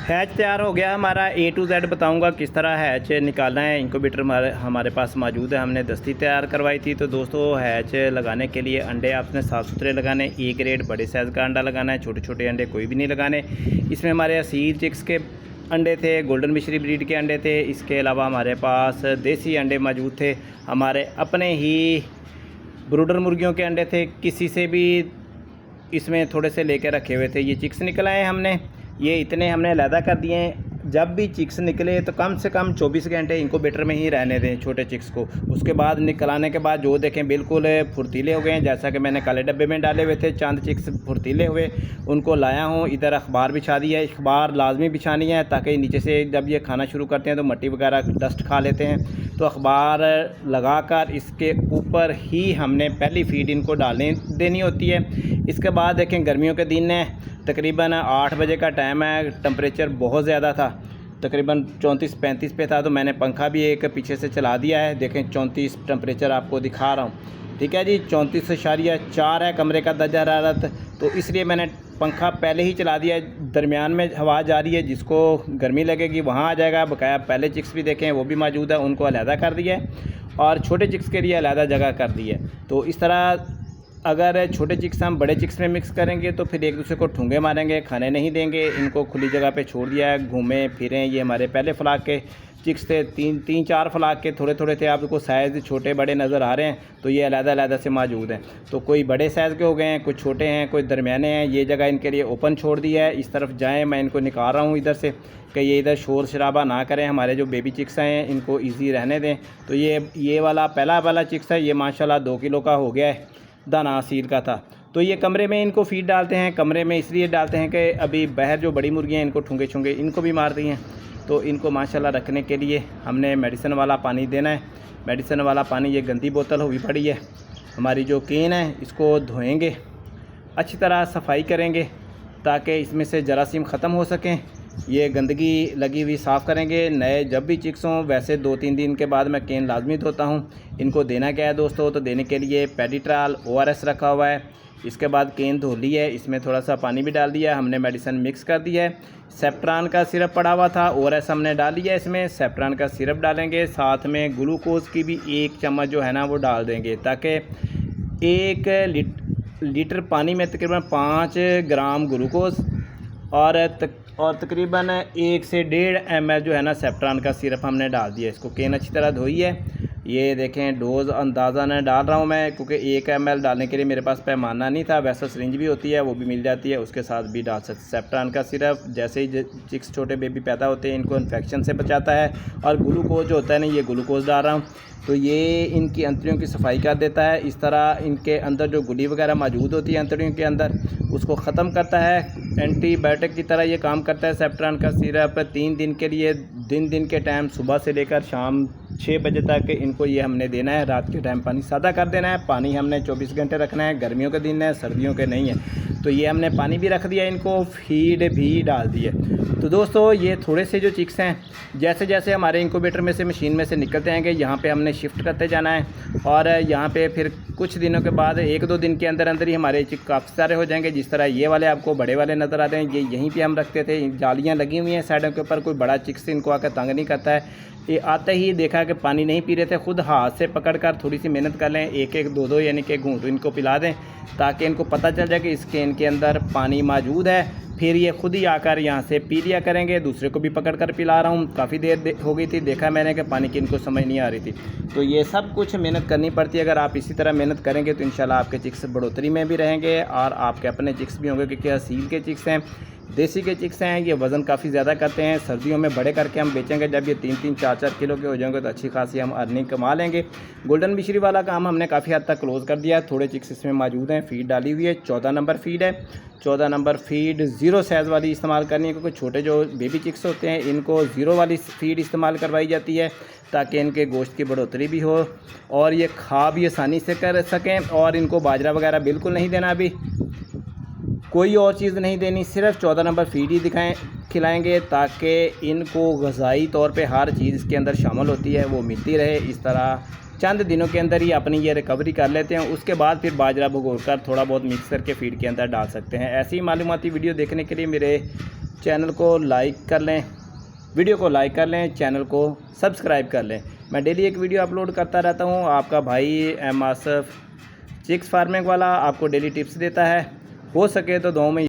Hatch तैयार हो गया हमारा। A to Z बताऊंगा किस तरह हैच निकालना है। इनक्यूबेटर हमारे पास मौजूद है, हमने दस्ती तैयार करवाई थी। तो दोस्तों हैच लगाने के लिए अंडे आपने साफ़ सुथरे लगाने, ए ग्रेड बड़े साइज़ का अंडा लगाना है, छोटे छोटे अंडे कोई भी नहीं लगाने। इसमें हमारे असील चिक्स के अंडे थे, गोल्डन मिश्री ब्रीड के अंडे थे। इसके अलावा हमारे पास देसी अंडे मौजूद थे, हमारे अपने ही ब्रूडर मुर्गियों के अंडे थे। किसी से भी इसमें थोड़े से लेकर रखे हुए थे। ये चिक्स निकल आए हमने, ये इतने हमने अलहदा कर दिए हैं। जब भी चिक्स निकले तो कम से कम 24 घंटे इनक्यूबेटर में ही रहने दें छोटे चिक्स को। उसके बाद निकलाने के बाद जो देखें बिल्कुल फुर्तीले हो गए हैं, जैसा कि मैंने काले डब्बे में डाले हुए थे। चंद चिक्स फुर्तीले हुए, उनको लाया हूँ। इधर अखबार बिछा दिया है, अखबार लाजमी बिछानी है ताकि नीचे से जब ये खाना शुरू करते हैं तो मट्टी वगैरह डस्ट खा लेते हैं। तो अखबार लगाकर इसके ऊपर ही हमने पहली फीड इनको डालने देनी होती है। इसके बाद देखें गर्मियों के दिन है, तकरीबन 8 बजे का टाइम है, टेम्परेचर बहुत ज़्यादा था, तकरीबन 34-35 पे था। तो मैंने पंखा भी एक पीछे से चला दिया है। देखें 34 टेम्परेचर आपको दिखा रहा हूँ, ठीक है जी। 34.4 है कमरे का दर्जा हरारत, तो इसलिए मैंने पंखा पहले ही चला दिया है। दरमियान में हवा जा रही है, जिसको गर्मी लगेगी वहाँ आ जाएगा। बकाया पहले चिक्स भी देखें वो भी मौजूद है, उनको अलहदा कर दिया है और छोटे चिक्स के लिए अलहदा जगह कर दी है। तो इस तरह अगर छोटे चिक्स हम बड़े चिक्स में मिक्स करेंगे तो फिर एक दूसरे को ठूंगे मारेंगे, खाने नहीं देंगे। इनको खुली जगह पे छोड़ दिया है, घूमें फिरें। ये हमारे पहले फ्लाक के चिक्स थे, 3-4 फ्लाक के थोड़े थोड़े थे। आपको साइज़ छोटे बड़े नज़र आ रहे हैं, तो ये अलग-अलग से मौजूद हैं। तो कोई बड़े साइज़ के हो गए हैं, कुछ छोटे हैं, कोई दरमियाने हैं। ये जगह इनके लिए ओपन छोड़ दी है। इस तरफ जाएँ, मैं इनको निकाल रहा हूँ इधर से कि ये इधर शोर शराबा ना करें। हमारे जो बेबी चिक्स हैं इनको ईजी रहने दें। तो ये वाला पहला चिक्स है, ये माशाल्लाह 2 किलो का हो गया है, दाना असील का था। तो ये कमरे में इनको फीड डालते हैं। कमरे में इसलिए डालते हैं कि अभी बाहर जो बड़ी मुर्गियाँ हैं इनको ठूंगे छूंगे इनको भी मार दी हैं। तो इनको माशाल्लाह रखने के लिए हमने मेडिसिन वाला पानी देना है। मेडिसिन वाला पानी, ये गंदी बोतल हुई पड़ी है। हमारी जो केन है इसको धोएंगे, अच्छी तरह सफाई करेंगे ताकि इसमें से जरासीम ख़त्म हो सकें। ये गंदगी लगी हुई साफ़ करेंगे। नए जब भी चिक्स हों, वैसे 2-3 दिन के बाद मैं केन लाजमी धोता हूँ। इनको देना क्या है दोस्तों, तो देने के लिए पेडिट्राल ORS रखा हुआ है। इसके बाद केन धो ली है, इसमें थोड़ा सा पानी भी डाल दिया, हमने मेडिसिन मिक्स कर दी है। सेप्ट्रान का सिरप पड़ा हुआ था, ORS हमने डाल दिया। इसमें सेप्ट्रान का सिरप डालेंगे, साथ में ग्लूकोज़ की भी 1 चम्मच जो है ना वो डाल देंगे, ताकि 1 लीटर पानी में तकरीबन 5 ग्राम ग्लूकोज़ और तकरीबन 1 से 1.5 ml जो है ना सेप्ट्रान का सिरप हमने डाल दिया। इसको केन अच्छी तरह धोई है। ये देखें डोज़ अंदाज़ा न डाल रहा हूँ मैं, क्योंकि 1 ml डालने के लिए मेरे पास पैमाना नहीं था। वैसा सिरिंज भी होती है, वो भी मिल जाती है, उसके साथ भी डाल सकते। सेप्ट्रान का सिरप जैसे ही चिक्स छोटे बेबी पैदा होते हैं इनको इन्फेक्शन से बचाता है। और ग्लूकोज जो होता है ना, ये ग्लूकोज डाल रहा हूँ, तो ये इनकी अंतड़ियों की सफाई कर देता है। इस तरह इनके अंदर जो गुली वगैरह मौजूद होती है अंतड़ियों के अंदर, उसको ख़त्म करता है। एंटीबायोटिक की तरह ये काम करता है। सेप्ट्रान का सिरप 3 दिन के लिए, दिन के टाइम सुबह से लेकर शाम 6 बजे तक इनको ये हमने देना है। रात के टाइम पानी सादा कर देना है। पानी हमने 24 घंटे रखना है। गर्मियों के दिन है, सर्दियों के नहीं है। तो ये हमने पानी भी रख दिया, इनको फीड भी डाल दी है। तो दोस्तों ये थोड़े से जो चिक्स हैं, जैसे जैसे हमारे इंक्यूबेटर में से मशीन में से निकलते हैं कि यहाँ पे हमने शिफ्ट करते जाना है। और यहाँ पे फिर कुछ दिनों के बाद 1-2 दिन के अंदर अंदर ही हमारे चिक काफ़ी सारे हो जाएंगे। जिस तरह ये वाले आपको बड़े वाले नज़र आते हैं, ये यहीं पे हम रखते थे। जालियाँ लगी हुई हैं साइडों के ऊपर, कोई बड़ा चिक्स इनको आकर तंग नहीं करता है। ये आते ही देखा कि पानी नहीं पी रहे थे, खुद हाथ से पकड़कर थोड़ी सी मेहनत कर लें, 1-1, 2-2 यानी कि घूंट इनको पिला दें, ताकि इनको पता चल जाए कि इस केन के अंदर पानी मौजूद है। फिर ये खुद ही आकर यहाँ से पी लिया करेंगे। दूसरे को भी पकड़ कर पिला रहा हूँ। काफ़ी देर हो गई थी, देखा मैंने कि पानी की इनको समझ नहीं आ रही थी। तो ये सब कुछ मेहनत करनी पड़ती है। अगर आप इसी तरह मेहनत करेंगे तो इंशाल्लाह आपके चिक्स बढ़ोतरी में भी रहेंगे और आपके अपने चिक्स भी होंगे, क्योंकि असील के चिक्स हैं, देसी के चिक्स हैं, ये वज़न काफ़ी ज़्यादा करते हैं। सर्दियों में बड़े करके हम बेचेंगे। जब ये 3-3, 4-4 किलो के हो जाएंगे तो अच्छी खासी हम अर्निंग कमा लेंगे। गोल्डन मिश्री वाला काम हमने काफ़ी हद तक क्लोज़ कर दिया। थोड़े चिक्स इसमें मौजूद हैं, फीड डाली हुई है। 14 नंबर फीड है। 14 नंबर फीड 0 साइज़ वाली इस्तेमाल करनी है, क्योंकि छोटे जो बेबी चिक्स होते हैं इनको 0 वाली फीड इस्तेमाल करवाई जाती है, ताकि इनके गोश्त की बढ़ोतरी भी हो और ये खा भी आसानी से कर सकें। और इनको बाजरा वगैरह बिल्कुल नहीं देना, अभी कोई और चीज़ नहीं देनी, सिर्फ 14 नंबर फीड ही खिलाएंगे, ताकि इनको ग़िज़ाई तौर पे हर चीज़ इसके अंदर शामिल होती है वो मिलती रहे। इस तरह चंद दिनों के अंदर ही अपनी ये रिकवरी कर लेते हैं। उसके बाद फिर बाजरा भिगोकर थोड़ा बहुत मिक्स करके फीड के अंदर डाल सकते हैं। ऐसी मालूमाती वीडियो देखने के लिए मेरे चैनल को लाइक कर लें, वीडियो को लाइक कर लें, चैनल को सब्सक्राइब कर लें। मैं डेली एक वीडियो अपलोड करता रहता हूँ। आपका भाई एम आसफ चिक्स फार्मिंग वाला आपको डेली टिप्स देता है। हो सके तो 2 में